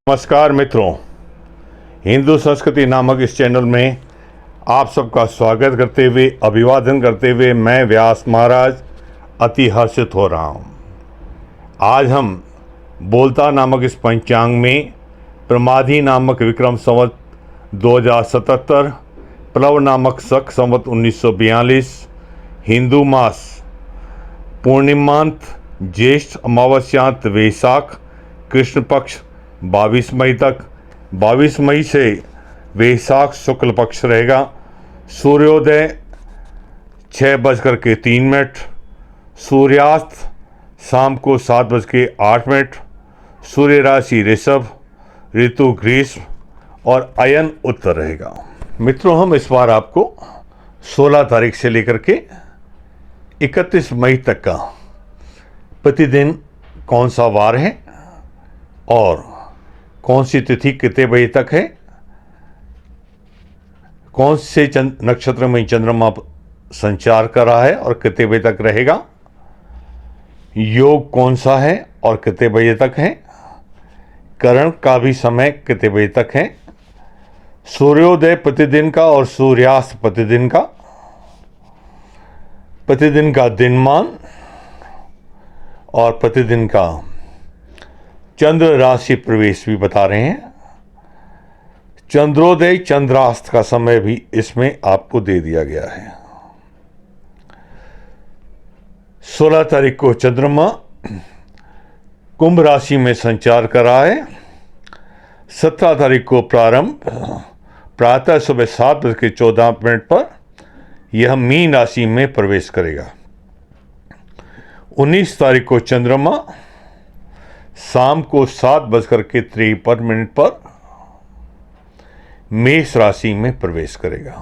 नमस्कार मित्रों, हिंदू संस्कृति नामक इस चैनल में आप सबका स्वागत करते हुए, अभिवादन करते हुए मैं व्यास महाराज अति हर्षित हो रहा हूँ। आज हम बोलता नामक इस पंचांग में प्रमादी नामक विक्रम संवत 2077, प्लव नामक शक संवत 1942, हिंदू मास पूर्णिमांत ज्येष्ठ अमावस्यांत वैशाख कृष्ण पक्ष 22 मई तक, 22 मई से वैशाख शुक्ल पक्ष रहेगा। सूर्योदय 6:03, सूर्यास्त शाम को 7:08, सूर्य राशि ऋषभ, ऋतु ग्रीष्म और अयन उत्तर रहेगा। मित्रों, हम इस बार आपको 16 तारीख से लेकर के 31 मई तक का प्रतिदिन कौन सा वार है और कौन सी तिथि कितने बजे तक है, कौन से नक्षत्र में चंद्रमा संचार कर रहा है और कितने बजे तक रहेगा, योग कौन सा है और कितने बजे तक है, करण का भी समय कितने बजे तक है, सूर्योदय प्रतिदिन का और सूर्यास्त प्रतिदिन का दिनमान और प्रतिदिन का चंद्र राशि प्रवेश भी बता रहे हैं। चंद्रोदय चंद्रास्त का समय भी इसमें आपको दे दिया गया है। 16 तारीख को चंद्रमा कुंभ राशि में संचार कर रहा है। 17 तारीख को प्रातः सुबह 7:14 पर यह मीन राशि में प्रवेश करेगा। 19 तारीख को चंद्रमा शाम को 7:53 पर मेष राशि में प्रवेश करेगा।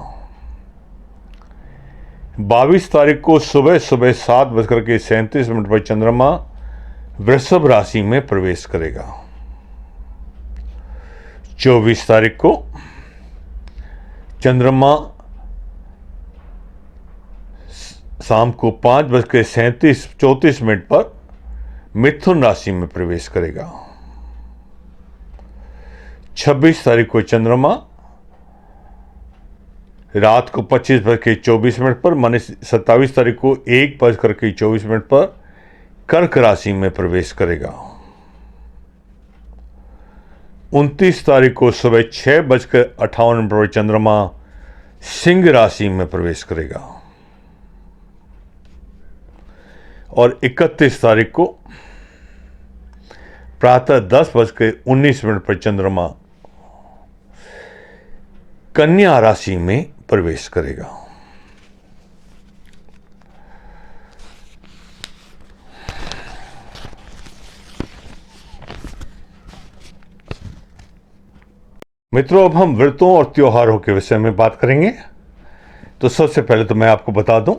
22 तारीख को सुबह 7:37 पर चंद्रमा वृषभ राशि में प्रवेश करेगा। 24 तारीख को चंद्रमा शाम को 5:34 पर मिथुन राशि में प्रवेश करेगा। 26 तारीख को चंद्रमा रात को 25:24 पर माने 27 तारीख को 1:24 पर कर्क राशि में प्रवेश करेगा। 29 तारीख को सुबह 6:58 पर चंद्रमा सिंह राशि में प्रवेश करेगा और 31 तारीख को प्रातः 10:19 पर चंद्रमा कन्या राशि में प्रवेश करेगा। मित्रों, अब हम व्रतों और त्योहारों के विषय में बात करेंगे। तो सबसे पहले तो मैं आपको बता दूं,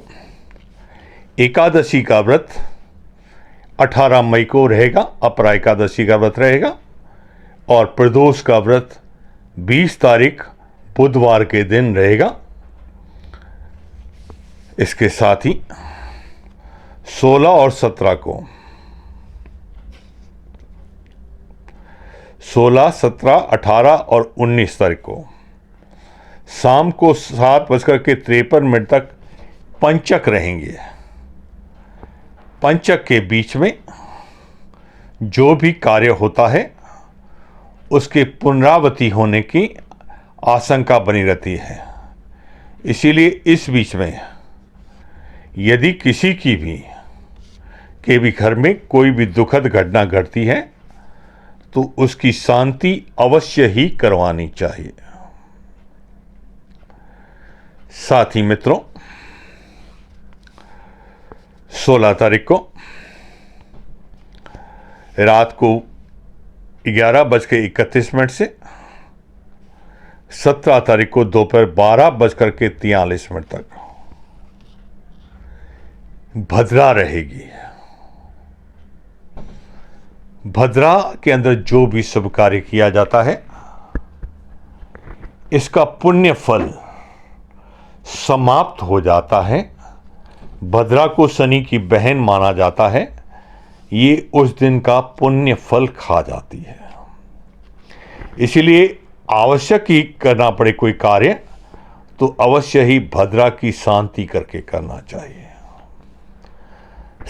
एकादशी का व्रत 18 मई को रहेगा, अपरा एकादशी का व्रत रहेगा, और प्रदोष का व्रत 20 तारीख बुधवार के दिन रहेगा। इसके साथ ही 16 और 17 को 16, 17, 18 और 19 तारीख को शाम को 7:53 तक पंचक रहेंगे। पंचक के बीच में जो भी कार्य होता है उसके पुनरावृत्ति होने की आशंका बनी रहती है। इसीलिए इस बीच में यदि किसी के भी घर में कोई भी दुखद घटना घटती है तो उसकी शांति अवश्य ही करवानी चाहिए। साथ ही मित्रों, 16 तारीख को रात को 11:31 से 17 तारीख को दोपहर 12:43 तक भद्रा रहेगी। भद्रा के अंदर जो भी शुभ कार्य किया जाता है इसका पुण्य फल समाप्त हो जाता है। भद्रा को शनि की बहन माना जाता है। ये उस दिन का पुण्य फल खा जाती है। इसीलिए आवश्यक ही करना पड़े कोई कार्य तो अवश्य ही भद्रा की शांति करके करना चाहिए।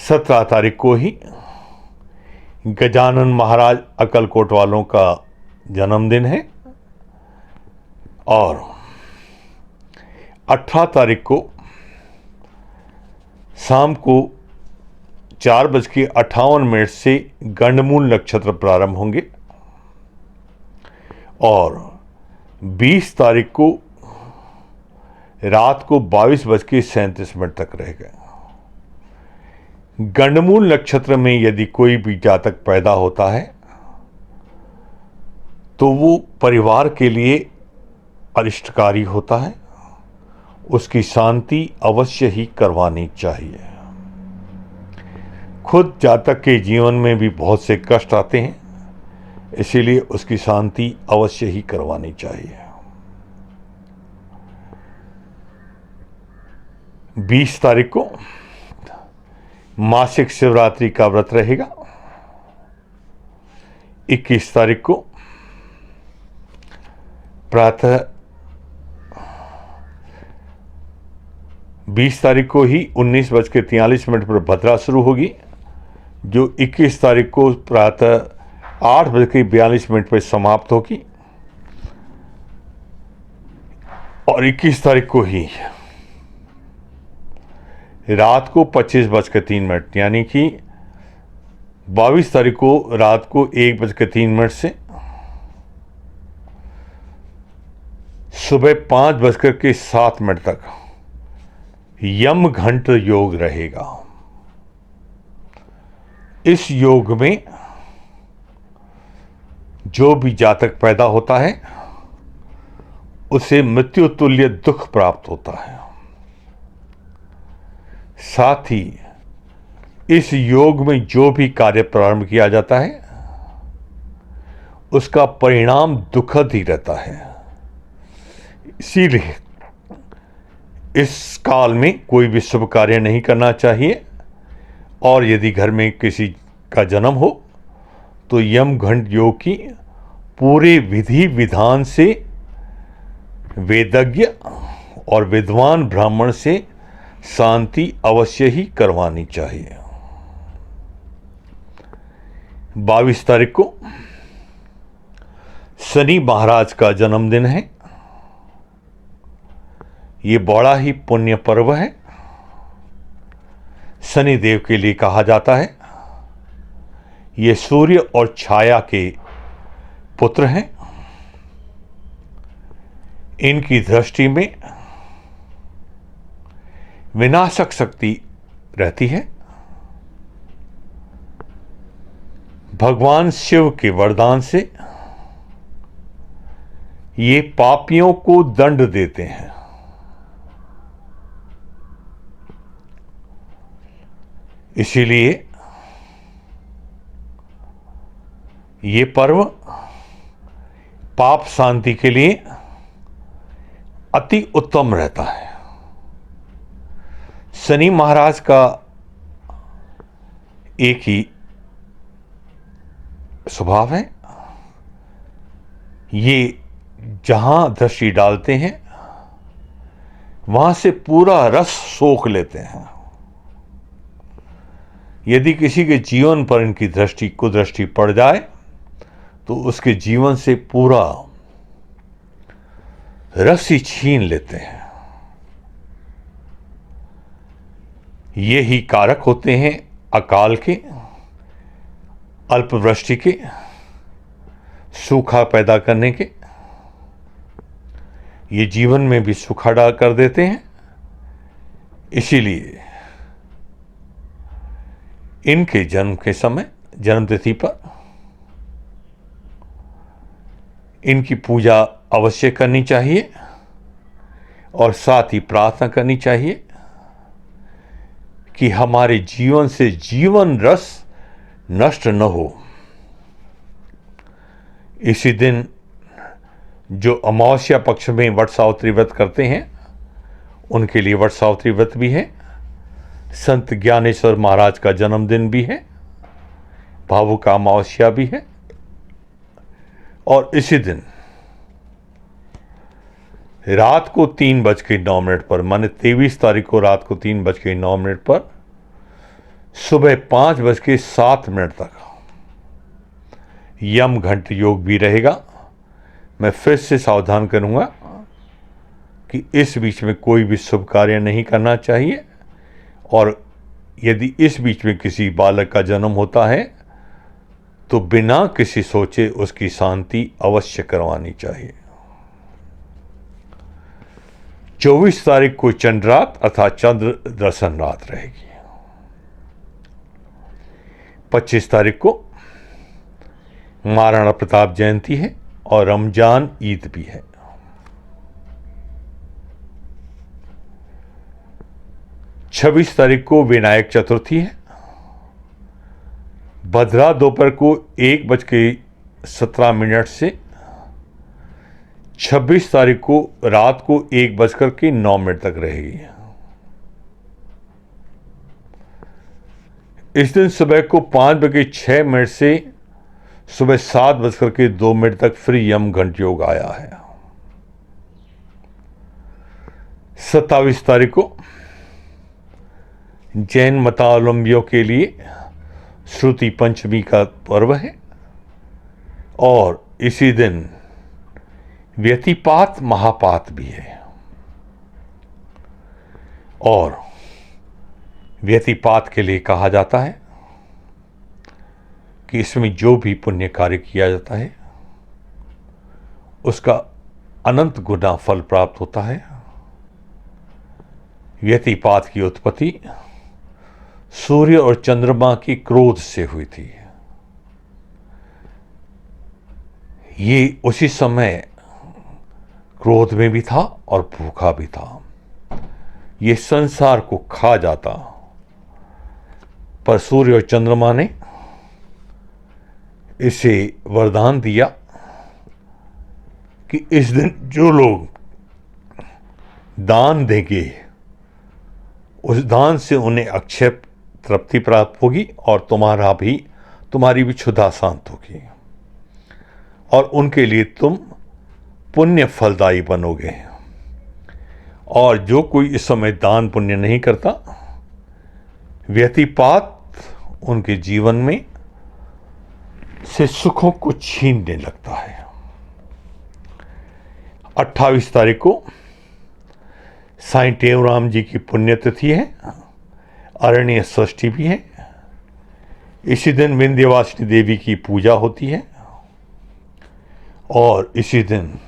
17 तारीख को ही गजानन महाराज अक्कलकोट वालों का जन्मदिन है और 18 तारीख को शाम को 4:58 से गंडमूल नक्षत्र प्रारंभ होंगे और 20 तारीख को रात को 22:37 तक रहेगा। गंडमूल नक्षत्र में यदि कोई भी जातक पैदा होता है तो वो परिवार के लिए अरिष्टकारी होता है, उसकी शांति अवश्य ही करवानी चाहिए। खुद जातक के जीवन में भी बहुत से कष्ट आते हैं, इसीलिए उसकी शांति अवश्य ही करवानी चाहिए। 20 तारीख को मासिक शिवरात्रि का व्रत रहेगा। 21 तारीख को प्रातः 20 तारीख को ही 19:43 पर भद्रा शुरू होगी, जो 21 तारीख को प्रातः 8:42 पर समाप्त होगी और 21 तारीख को ही रात को 25:03 यानी कि 22 तारीख को रात को 1:03 से सुबह 5:07 तक यम घंट योग रहेगा। इस योग में जो भी जातक पैदा होता है उसे मृत्यु तुल्य दुख प्राप्त होता है। साथ ही इस योग में जो भी कार्य प्रारंभ किया जाता है उसका परिणाम दुखद ही रहता है। इसीलिए इस काल में कोई भी शुभ कार्य नहीं करना चाहिए और यदि घर में किसी का जन्म हो तो यम घंट योग की पूरे विधि विधान से वेदज्ञ और विद्वान ब्राह्मण से शांति अवश्य ही करवानी चाहिए। 22 तारीख को शनि महाराज का जन्मदिन है। ये बड़ा ही पुण्य पर्व है। शनि देव के लिए कहा जाता है ये सूर्य और छाया के पुत्र हैं। इनकी दृष्टि में विनाशक शक्ति रहती है। भगवान शिव के वरदान से ये पापियों को दंड देते हैं। इसीलिए ये पर्व पाप शांति के लिए अति उत्तम रहता है। शनि महाराज का एक ही स्वभाव है, ये जहां दृष्टि डालते हैं वहां से पूरा रस सोख लेते हैं। यदि किसी के जीवन पर इनकी दृष्टि कुदृष्टि पड़ जाए तो उसके जीवन से पूरा रस ही छीन लेते हैं। ये ही कारक होते हैं अकाल के, अल्पवृष्टि के, सूखा पैदा करने के। ये जीवन में भी सूखा डाल कर देते हैं। इसीलिए इनके जन्म के समय, जन्मतिथि पर इनकी पूजा अवश्य करनी चाहिए और साथ ही प्रार्थना करनी चाहिए कि हमारे जीवन से जीवन रस नष्ट न हो। इसी दिन जो अमावस्या पक्ष में वट सावित्री व्रत करते हैं उनके लिए वट सावित्री व्रत भी है। संत ज्ञानेश्वर महाराज का जन्मदिन भी है, भावुक अमावस्या भी है और इसी दिन रात को 3:09 पर, माने 23 तारीख को रात को 3:09 पर सुबह 5:07 तक यम घंट योग भी रहेगा। मैं फिर से सावधान करूंगा कि इस बीच में कोई भी शुभ कार्य नहीं करना चाहिए, और यदि इस बीच में किसी बालक का जन्म होता है तो बिना किसी सोचे उसकी शांति अवश्य करवानी चाहिए। 24 तारीख को चंद्र रात अर्थात चंद्र दर्शन रात रहेगी। 25 तारीख को महाराणा प्रताप जयंती है और रमजान ईद भी है। 26 तारीख को विनायक चतुर्थी है। भद्रा दोपहर को 1:17 से 26 तारीख को रात को 1:09 तक रहेगी। इस दिन सुबह को 5:06 से सुबह 7:02 तक फिर यम घंट योग आया है। 27 तारीख को जैन मतावलंबियों के लिए श्रुति पंचमी का पर्व है, और इसी दिन व्यतिपात महापात भी है। और व्यतिपात के लिए कहा जाता है कि इसमें जो भी पुण्य कार्य किया जाता है उसका अनंत गुना फल प्राप्त होता है। व्यतिपात की उत्पत्ति सूर्य और चंद्रमा की क्रोध से हुई थी। ये उसी समय क्रोध में भी था और भूखा भी था। ये संसार को खा जाता, पर सूर्य और चंद्रमा ने इसे वरदान दिया कि इस दिन जो लोग दान देंगे उस दान से उन्हें अक्षय तृप्ति प्राप्त होगी और तुम्हारी भी क्षुधा शांत होगी, और उनके लिए तुम पुण्य फलदायी बनोगे। और जो कोई इस समय दान पुण्य नहीं करता, व्यतिपात उनके जीवन में से सुखों को छीनने लगता है। 28 तारीख को साईं टेवराम जी की पुण्यतिथि है, अरण्य षष्ठी भी है। इसी दिन विंध्यवासिनी देवी की पूजा होती है, और इसी दिन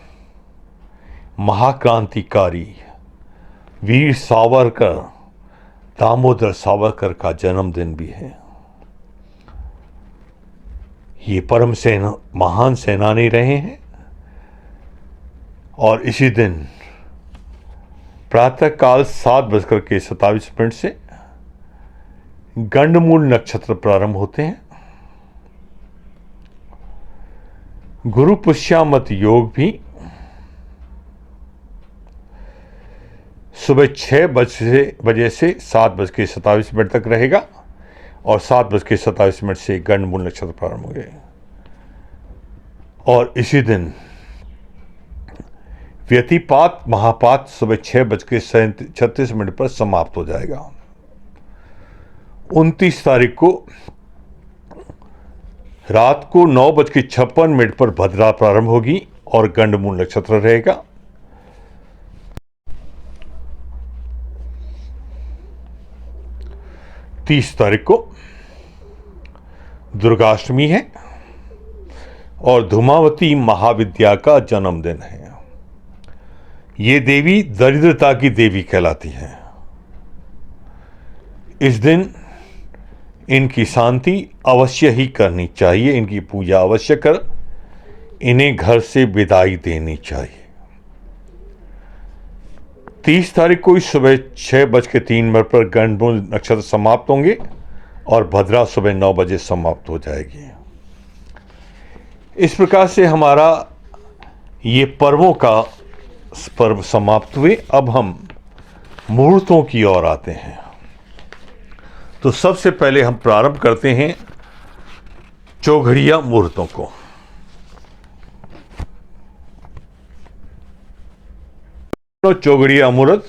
महाक्रांतिकारी वीर सावरकर, दामोदर सावरकर का जन्मदिन भी है। ये परम महान सेनानी रहे हैं, और इसी दिन प्रातःकाल 7:27 से गंडमूल नक्षत्र प्रारंभ होते हैं। गुरु पुष्यामत योग भी सुबह 6 बजे से 7:27 तक रहेगा, और 7:27 से गंडमूल नक्षत्र प्रारंभ हो गए। और इसी दिन व्यतिपात महापात सुबह 6:36 पर समाप्त हो जाएगा। 29 तारीख को रात को 9:56 पर भद्रा प्रारंभ होगी और गंडमूल नक्षत्र रहेगा। तीस तारीख को दुर्गाष्टमी है और धूमावती महाविद्या का जन्मदिन है। ये देवी दरिद्रता की देवी कहलाती है। इस दिन इनकी शांति अवश्य ही करनी चाहिए, इनकी पूजा अवश्य कर इन्हें घर से विदाई देनी चाहिए। 30 तारीख को सुबह 6:03 पर गंडमूल नक्षत्र समाप्त होंगे और भद्रा सुबह 9 बजे समाप्त हो जाएगी। इस प्रकार से हमारा ये पर्वों का पर्व समाप्त हुए। अब हम मुहूर्तों की ओर आते हैं। तो सबसे पहले हम प्रारंभ करते हैं चौघड़िया मुहूर्तों को। तो चौघड़िया मुहूर्त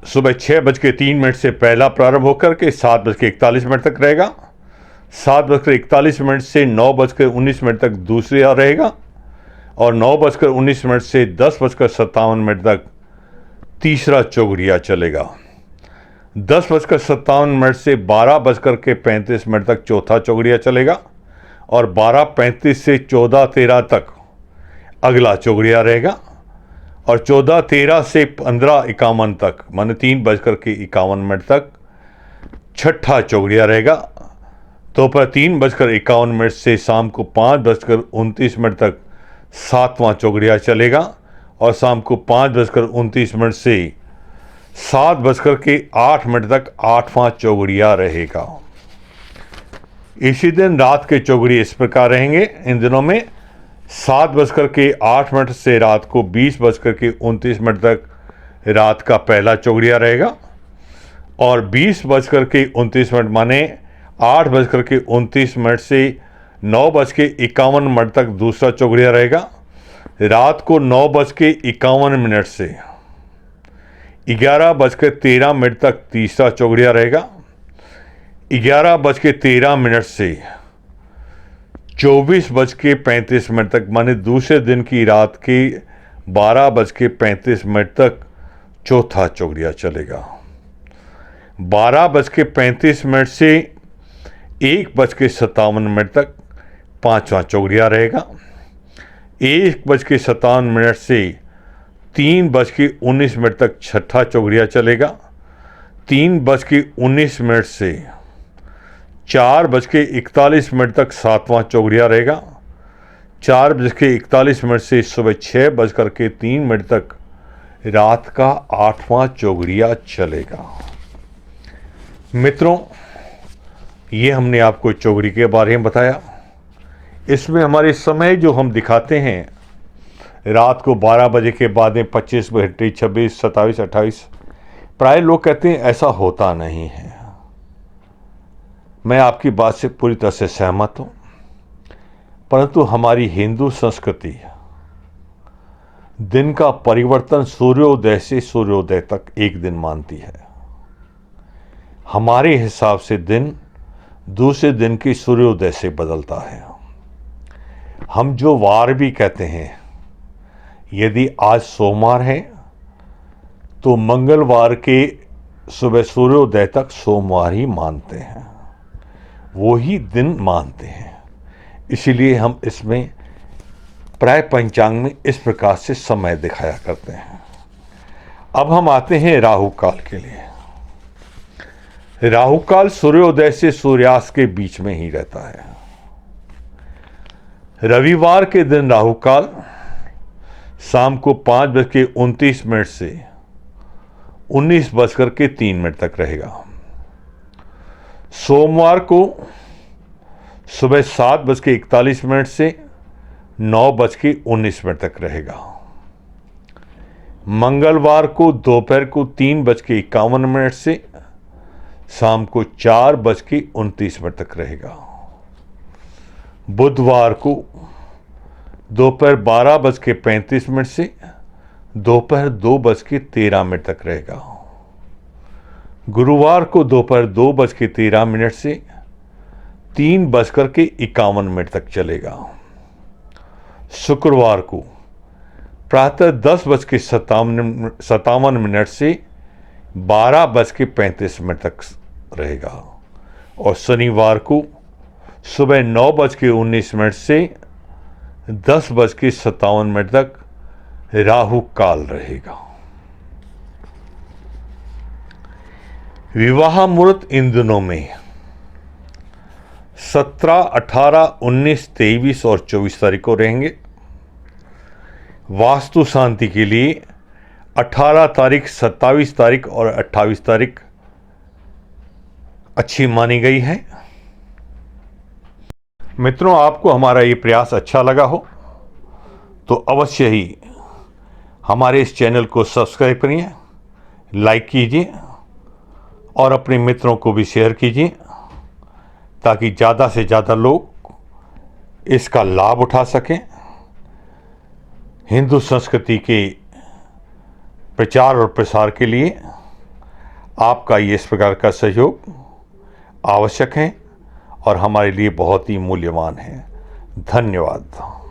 सुबह 6:03 से पहला प्रारंभ होकर के 7:41 तक रहेगा। 7:41 से 9:19 तक दूसरा रहेगा और 9:19 से 10:57 तक तीसरा चौघड़िया चलेगा। 10:57 से 12:35 तक चौथा चौघड़िया चलेगा और 12:35 से 14:13 तक अगला चौघड़िया रहेगा और 14:13 से 15:51 तक माने 3:51 तक छठा चौघड़िया रहेगा। दोपहर 3:51 से शाम को 5:29 तक सातवां चौघड़िया चलेगा और शाम को 5:29 से 7:08 तक आठवां चौघड़िया रहेगा। इसी दिन रात के चौघड़िए इस प्रकार रहेंगे। इन दिनों में 7:08 से रात को 20:29 तक रात का पहला चौघड़िया रहेगा और 20:29 माने 8:29 से 9:51 तक दूसरा चौघड़िया रहेगा। रात को 9:51 से 11:13 तक तीसरा चौघड़िया रहेगा। 11:13 से 24:35 तक माने दूसरे दिन की रात के 12:35 तक चौथा चौघड़िया चलेगा। 12:35 से 1:57 तक पांचवा चौघड़िया रहेगा। 1:57 से 3:19 तक छठा चौघड़िया चलेगा। 3:19 से 4:41 तक सातवां चौघड़िया रहेगा। 4:41 से सुबह 6:03 तक रात का आठवां चौघड़िया चलेगा। मित्रों, ये हमने आपको चौघड़ी के बारे में बताया। इसमें हमारे समय जो हम दिखाते हैं रात को 12 बजे के बाद में 25 घंटे 26, 27, 28, प्राय लोग कहते हैं ऐसा होता नहीं है। मैं आपकी बात से पूरी तरह से सहमत हूं, परंतु हमारी हिंदू संस्कृति दिन का परिवर्तन सूर्योदय से सूर्योदय तक एक दिन मानती है। हमारे हिसाब से दिन दूसरे दिन की सूर्योदय से बदलता है। हम जो वार भी कहते हैं, यदि आज सोमवार है तो मंगलवार के सुबह सूर्योदय तक सोमवार ही मानते हैं, वो ही दिन मानते हैं। इसीलिए हम इसमें प्राय पंचांग में इस प्रकार से समय दिखाया करते हैं। अब हम आते हैं राहु काल के लिए। राहु काल सूर्योदय से सूर्यास्त के बीच में ही रहता है। रविवार के दिन राहु काल शाम को 5:29 से 19:03 तक रहेगा। सोमवार को सुबह 7:41 से 9:19 तक रहेगा। मंगलवार को दोपहर को 3:51 से शाम को 4:29 तक रहेगा। बुधवार को दोपहर 12:35 से दोपहर 2:13 तक रहेगा। गुरुवार को दोपहर 2:13 से 3:51 तक चलेगा। शुक्रवार को प्रातः 10:57 से 12:35 तक रहेगा और शनिवार को सुबह 9:19 से 10:57 तक राहु काल रहेगा। विवाह मुहूर्त इन दिनों में 17, 18, 19, 23 और 24 तारीख को रहेंगे। वास्तु शांति के लिए 18 तारीख, 27 तारीख और 28 तारीख अच्छी मानी गई है। मित्रों, आपको हमारा ये प्रयास अच्छा लगा हो तो अवश्य ही हमारे इस चैनल को सब्सक्राइब करिए, लाइक कीजिए और अपने मित्रों को भी शेयर कीजिए ताकि ज़्यादा से ज़्यादा लोग इसका लाभ उठा सकें। हिंदू संस्कृति के प्रचार और प्रसार के लिए आपका ये इस प्रकार का सहयोग आवश्यक है और हमारे लिए बहुत ही मूल्यवान है। धन्यवाद।